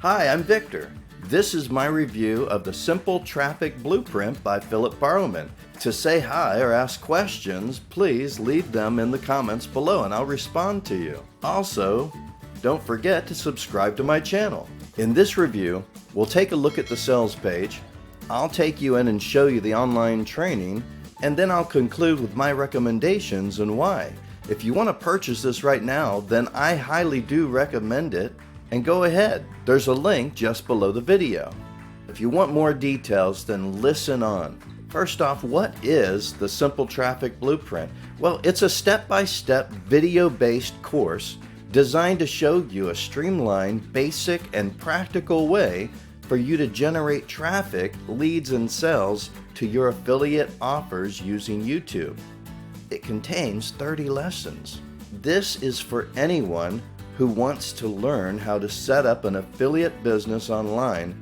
Hi, I'm Victor. This is my review of the Simple Traffic Blueprint by Philip Borrowman. To say hi or ask questions, please leave them in the comments below and I'll respond to you. Also, don't forget to subscribe to my channel. In this review, we'll take a look at the sales page, I'll take you in and show you the online training, and then I'll conclude with my recommendations and why. If you want to purchase this right now, then I highly do recommend it. And go ahead, there's a link just below the video. If you want more details, then listen on. First off, what is the Simple Traffic Blueprint? Well, it's a step-by-step video-based course designed to show you a streamlined, basic, and practical way for you to generate traffic, leads, and sales to your affiliate offers using YouTube. It contains 30 lessons. This is for anyone who wants to learn how to set up an affiliate business online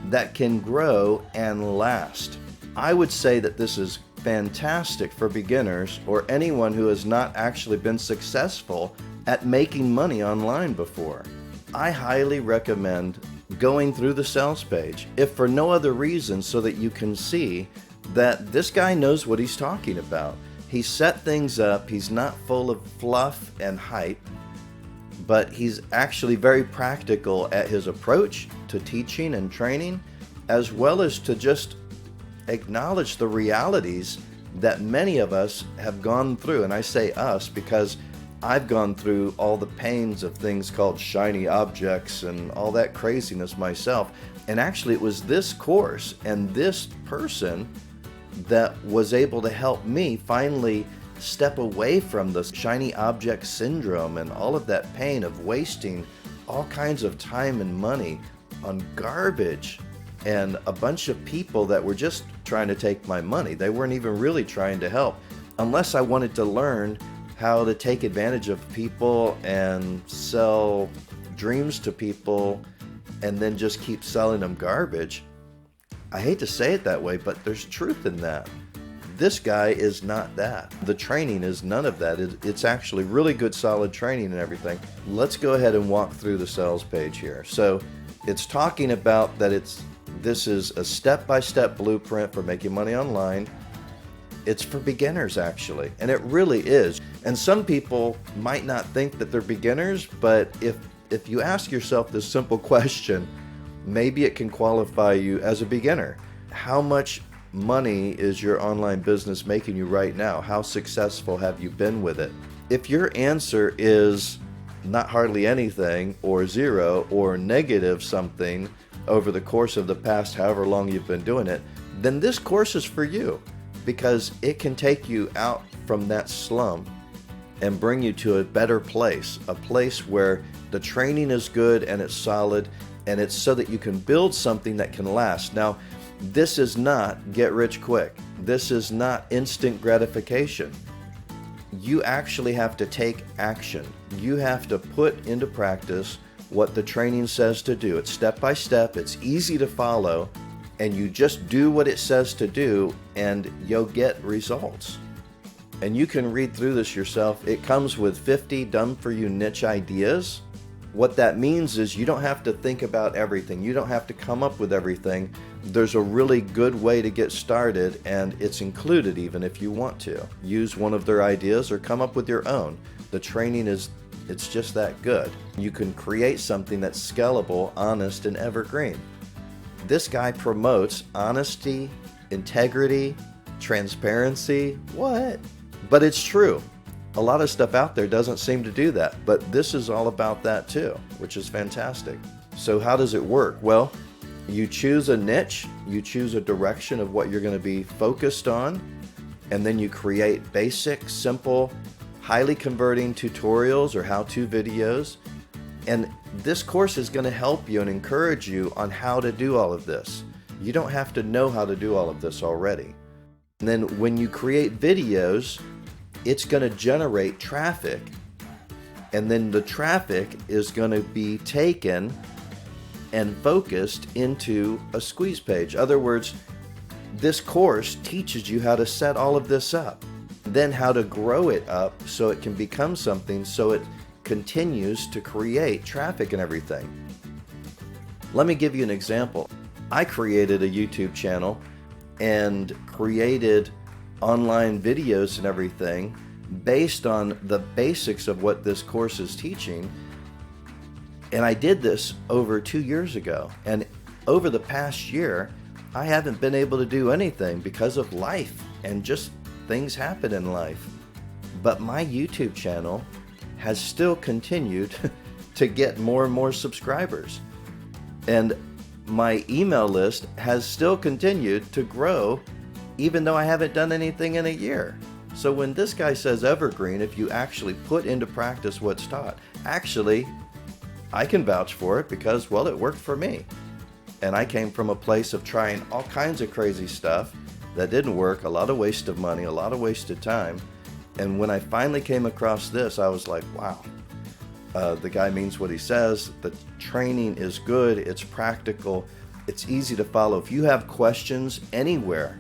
that can grow and last. I would say that this is fantastic for beginners or anyone who has not actually been successful at making money online before. I highly recommend going through the sales page, if for no other reason so that you can see that this guy knows what he's talking about. He set things up, he's not full of fluff and hype, but he's actually very practical at his approach to teaching and training, as well as to just acknowledge the realities that many of us have gone through. And I say us because I've gone through all the pains of things called shiny objects and all that craziness myself. And actually it was this course and this person that was able to help me finally step away from the shiny object syndrome and all of that pain of wasting all kinds of time and money on garbage and a bunch of people that were just trying to take my money. They weren't even really trying to help, unless I wanted to learn how to take advantage of people and sell dreams to people and then just keep selling them garbage. I hate to say it that way, but there's truth in that. This guy is not that. The training is none of that. It's actually really good, solid training and everything. Let's go ahead and walk through the sales page here. So it's talking about that this is a step-by-step blueprint for making money online. It's for beginners actually, and it really is. And some people might not think that they're beginners, but if you ask yourself this simple question, maybe it can qualify you as a beginner. How much money is your online business making you right now? How successful have you been with it? If your answer is not hardly anything, or zero, or negative something over the course of the past however long you've been doing it, then this course is for you, because it can take you out from that slump and bring you to a better place, a place where the training is good and it's solid, and it's so that you can build something that can last. Now, this is not get rich quick. This is not instant gratification. You actually have to take action. You have to put into practice what the training says to do. It's step by step, it's easy to follow, and you just do what it says to do and you'll get results. And you can read through this yourself. It comes with 50 done-for-you niche ideas. What that means is you don't have to think about everything. You don't have to come up with everything. There's a really good way to get started, and it's included even if you want to. Use one of their ideas or come up with your own. The training it's just that good. You can create something that's scalable, honest, and evergreen. This guy promotes honesty, integrity, transparency. What? But it's true. A lot of stuff out there doesn't seem to do that, but this is all about that too, which is fantastic. So how does it work? Well, you choose a niche, you choose a direction of what you're going to be focused on, and then you create basic, simple, highly converting tutorials or how-to videos. And this course is going to help you and encourage you on how to do all of this. You don't have to know how to do all of this already. And then when you create videos, it's going to generate traffic, and then the traffic is going to be taken and focused into a squeeze page. In other words, this course teaches you how to set all of this up, then how to grow it up so it can become something, so it continues to create traffic and everything. Let me give you an example. I created a YouTube channel and created online videos and everything based on the basics of what this course is teaching. And I did this over 2 years ago. And over the past year, I haven't been able to do anything because of life and just things happen in life. But my YouTube channel has still continued to get more and more subscribers. And my email list has still continued to grow even though I haven't done anything in a year. So when this guy says evergreen, if you actually put into practice what's taught, actually, I can vouch for it because, well, it worked for me. And I came from a place of trying all kinds of crazy stuff that didn't work, a lot of waste of money, a lot of wasted time. And when I finally came across this, I was like, wow, the guy means what he says. The training is good, it's practical, it's easy to follow. If you have questions anywhere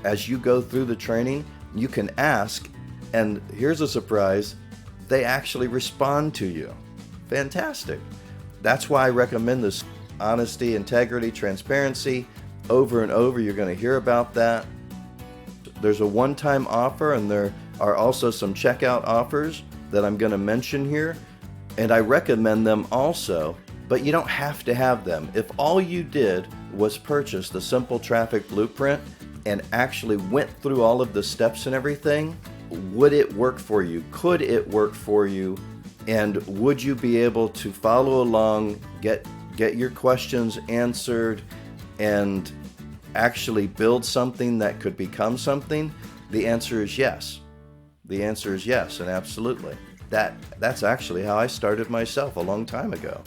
as you go through the training, you can ask, and here's a surprise, they actually respond to you. Fantastic. That's why I recommend this. Honesty, integrity, transparency, over and over. You're going to hear about that. There's a one-time offer, and there are also some checkout offers that I'm going to mention here, and I recommend them also, but you don't have to have them. If all you did was purchase the Simple Traffic Blueprint and actually went through all of the steps and everything, would it work for you? Could it work for you? And would you be able to follow along, get your questions answered, and actually build something that could become something? The answer is yes. The answer is yes, and absolutely. That's actually how I started myself a long time ago.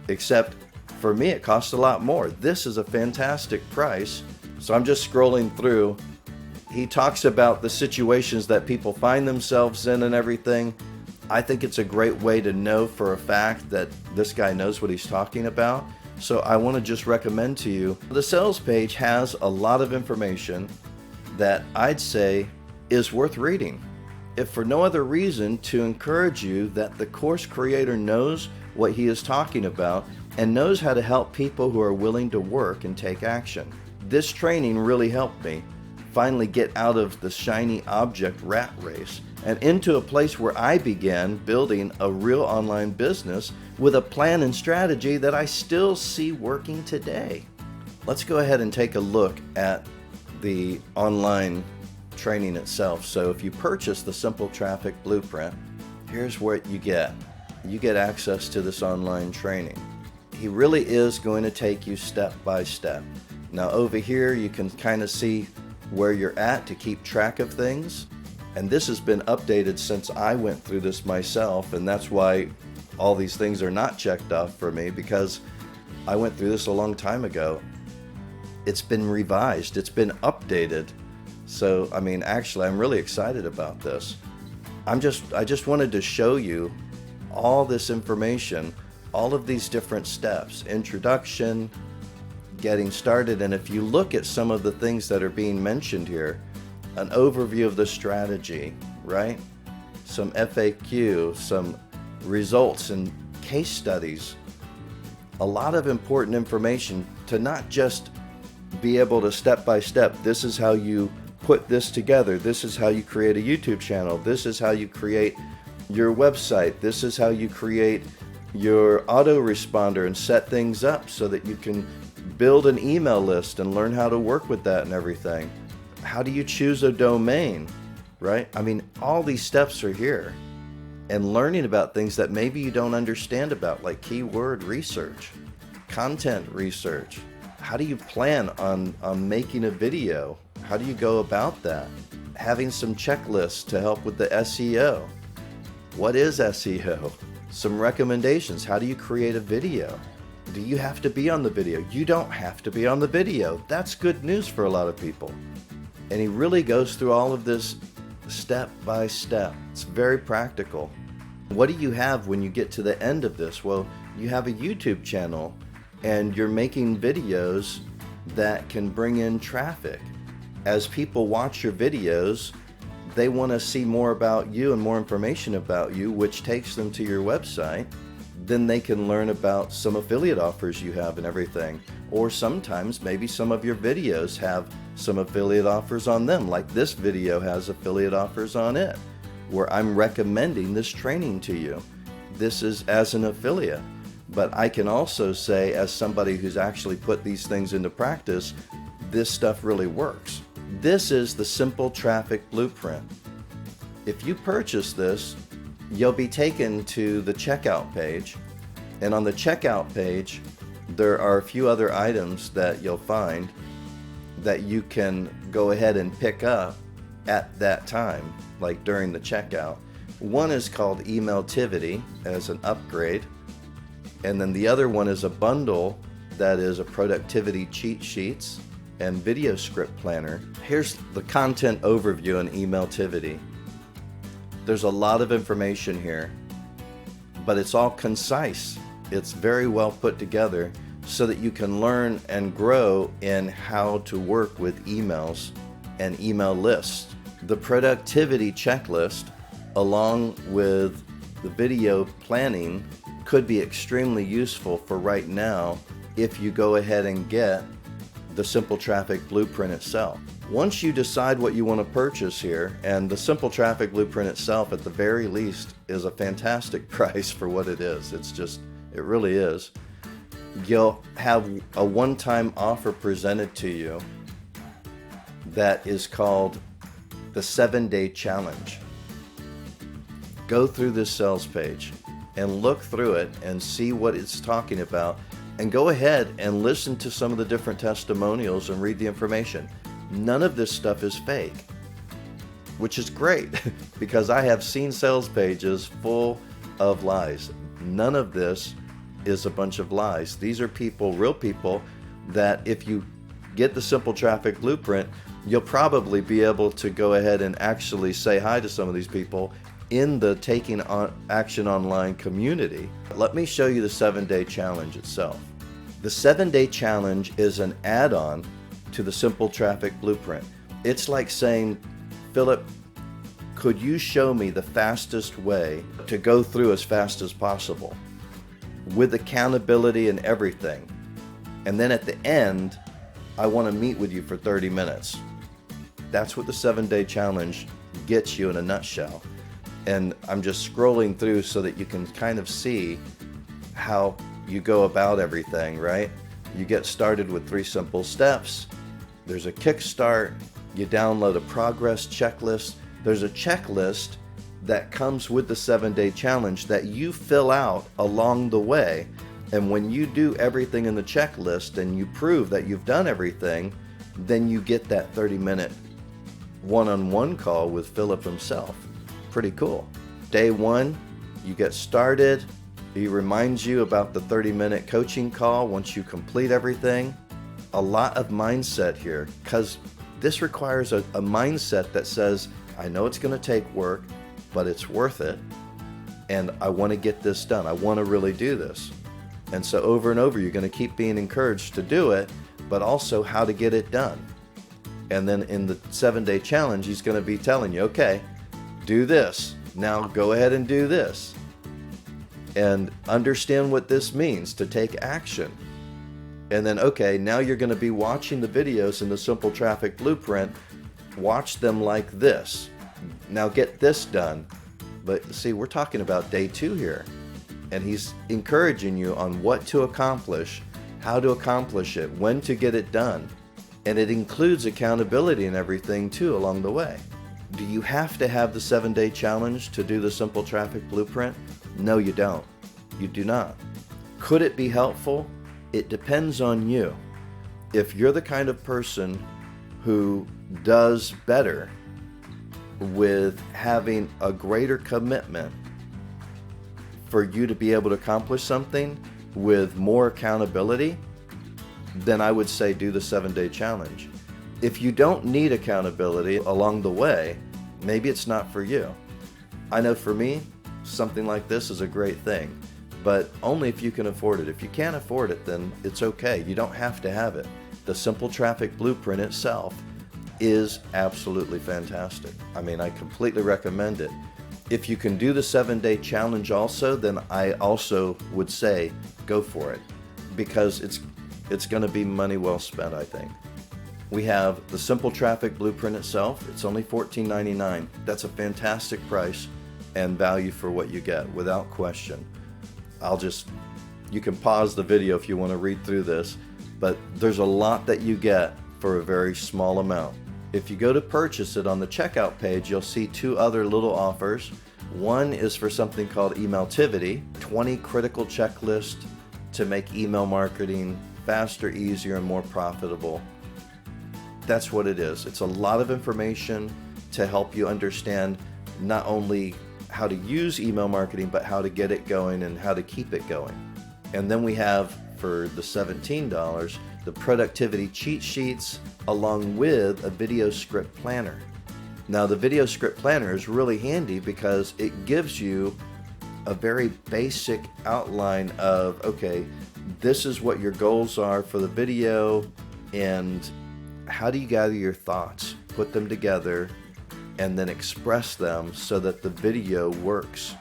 Except for me, it costs a lot more. This is a fantastic price. So I'm just scrolling through. He talks about the situations that people find themselves in and everything. I think it's a great way to know for a fact that this guy knows what he's talking about. So I want to just recommend to you, the sales page has a lot of information that I'd say is worth reading, if for no other reason to encourage you that the course creator knows what he is talking about and knows how to help people who are willing to work and take action. This training really helped me finally get out of the shiny object rat race and into a place where I began building a real online business with a plan and strategy that I still see working today. Let's go ahead and take a look at the online training itself. So if you purchase the Simple Traffic Blueprint, here's what you get. You get access to this online training. He really is going to take you step by step. Now over here you can kind of see where you're at to keep track of things. And this has been updated since I went through this myself, and that's why all these things are not checked off for me, because I went through this a long time ago. It's been revised, it's been updated. So, I mean, actually, I'm really excited about this. I just wanted to show you all this information, all of these different steps, introduction, getting started. And if you look at some of the things that are being mentioned here, an overview of the strategy, right? Some FAQ, some results and case studies, a lot of important information to not just be able to step by step, this is how you put this together, this is how you create a YouTube channel, this is how you create your website, this is how you create your autoresponder and set things up so that you can build an email list and learn how to work with that and everything. How do you choose a domain, right? I mean, all these steps are here. And learning about things that maybe you don't understand about, like keyword research, content research. How do you plan on making a video? How do you go about that? Having some checklists to help with the SEO. What is SEO? Some recommendations. How do you create a video? Do you have to be on the video? You don't have to be on the video. That's good news for a lot of people. And he really goes through all of this step by step. It's very practical. What do you have when you get to the end of this? Well, you have a YouTube channel and you're making videos that can bring in traffic. As people watch your videos, they want to see more about you and more information about you, which takes them to your website. then they can learn about some affiliate offers you have and everything. Or sometimes maybe some of your videos have some affiliate offers on them, like this video has affiliate offers on it, where I'm recommending this training to you. This is as an affiliate. But I can also say, as somebody who's actually put these things into practice, this stuff really works. This is the Simple Traffic Blueprint. If you purchase this, you'll be taken to the checkout page. And on the checkout page, there are a few other items that you'll find that you can go ahead and pick up at that time, like during the checkout. One is called Emailtivity as an upgrade. And then the other one is a bundle that is a productivity cheat sheets and video script planner. Here's the content overview in Emailtivity. There's a lot of information here, but it's all concise. It's very well put together so that you can learn and grow in how to work with emails and email lists. The productivity checklist, along with the video planning, could be extremely useful for right now if you go ahead and get the Simple Traffic Blueprint itself. Once you decide what you want to purchase here, and the Simple Traffic Blueprint itself at the very least is a fantastic price for what it is. It really is. You'll have a one-time offer presented to you that is called the 7-Day Challenge. Go through this sales page and look through it and see what it's talking about, and go ahead and listen to some of the different testimonials and read the information. None of this stuff is fake, which is great because I have seen sales pages full of lies. None of this is a bunch of lies. These are people, real people, that if you get the Simple Traffic Blueprint, you'll probably be able to go ahead and actually say hi to some of these people in the Taking Action Online community. Let me show you the 7-Day Challenge itself. The 7-Day Challenge is an add-on to the Simple Traffic Blueprint. It's like saying, Philip, could you show me the fastest way to go through as fast as possible with accountability and everything? And then at the end, I want to meet with you for 30 minutes. That's what the 7-Day Challenge gets you in a nutshell. And I'm just scrolling through so that you can kind of see how you go about everything, right? You get started with 3 simple steps. There's a kickstart. You download a progress checklist. There's a checklist that comes with the 7-Day Challenge that you fill out along the way. And when you do everything in the checklist and you prove that you've done everything, then you get that 30-minute one-on-one call with Philip himself. Pretty cool. Day 1, you get started. He reminds you about the 30-minute coaching call once you complete everything. A lot of mindset here, because this requires a mindset that says, I know it's going to take work, but it's worth it, and I want to get this done. I want to really do this. And so over and over, you're going to keep being encouraged to do it, but also how to get it done. And then in the 7-Day Challenge, he's going to be telling you, okay, do this. Now go ahead and do this. And understand what this means to take action. And then, okay, now you're going to be watching the videos in the Simple Traffic Blueprint. Watch them like this. Now get this done. But see, we're talking about day 2 here. And he's encouraging you on what to accomplish, how to accomplish it, when to get it done. And it includes accountability and everything too along the way. Do you have to have the 7-Day Challenge to do the Simple Traffic Blueprint? No, you don't. You do not. Could it be helpful? It depends on you. If you're the kind of person who does better with having a greater commitment for you to be able to accomplish something with more accountability, then I would say do the 7-Day Challenge. If you don't need accountability along the way, maybe it's not for you. I know for me, something like this is a great thing, but only if you can afford it. If you can't afford it, then it's okay. You don't have to have it. The Simple Traffic Blueprint itself is absolutely fantastic. I mean, I completely recommend it. If you can do the 7-day challenge also, then I also would say go for it, because it's going to be money well spent, I think. We have the Simple Traffic Blueprint itself. It's only $14.99. That's a fantastic price and value for what you get, without question. You can pause the video if you want to read through this, but there's a lot that you get for a very small amount. If you go to purchase it on the checkout page, you'll see 2 other little offers. One is for something called Emailtivity, 20 critical checklists to make email marketing faster, easier, and more profitable. That's what it is. It's a lot of information to help you understand not only how to use email marketing, but how to get it going and how to keep it going. And then we have, for the $17, the productivity cheat sheets along with a video script planner. Now, the video script planner is really handy because it gives you a very basic outline of, okay, this is what your goals are for the video, and how do you gather your thoughts, put them together, and then express them so that the video works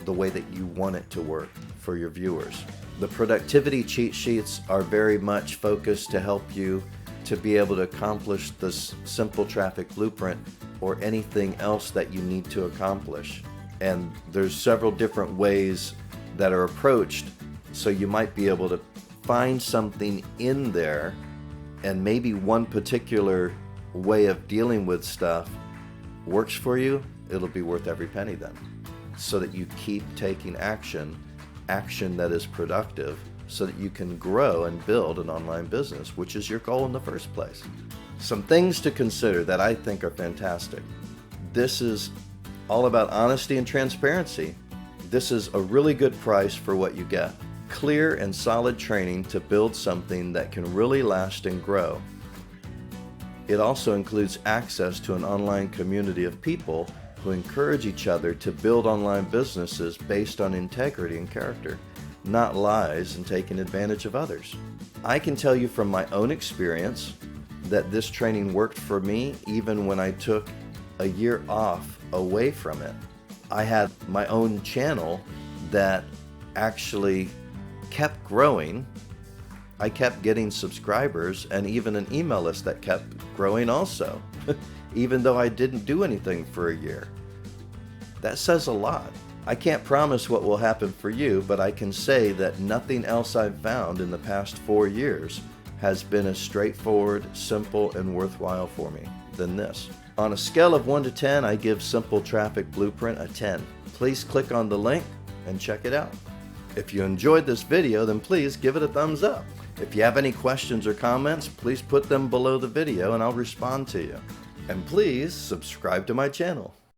the way that you want it to work for your viewers. The productivity cheat sheets are very much focused to help you to be able to accomplish this Simple Traffic Blueprint or anything else that you need to accomplish. And there's several different ways that are approached, so you might be able to find something in there, and maybe one particular way of dealing with stuff works for you. It'll be worth every penny then, so that you keep taking action that is productive, so that you can grow and build an online business, which is your goal in the first place. Some things to consider that I think are fantastic. This is all about honesty and transparency. This is a really good price for what you get. Clear and solid training to build something that can really last and grow. It also includes access to an online community of people who encourage each other to build online businesses based on integrity and character, not lies and taking advantage of others. I can tell you from my own experience that this training worked for me even when I took a year off away from it. I had my own channel that actually kept growing. I kept getting subscribers and even an email list that kept growing also, even though I didn't do anything for a year. That says a lot. I can't promise what will happen for you, but I can say that nothing else I've found in the past 4 years has been as straightforward, simple, and worthwhile for me than this. On a scale of 1 to 10, I give Simple Traffic Blueprint a 10. Please click on the link and check it out. If you enjoyed this video, then please give it a thumbs up. If you have any questions or comments, please put them below the video and I'll respond to you. And please subscribe to my channel.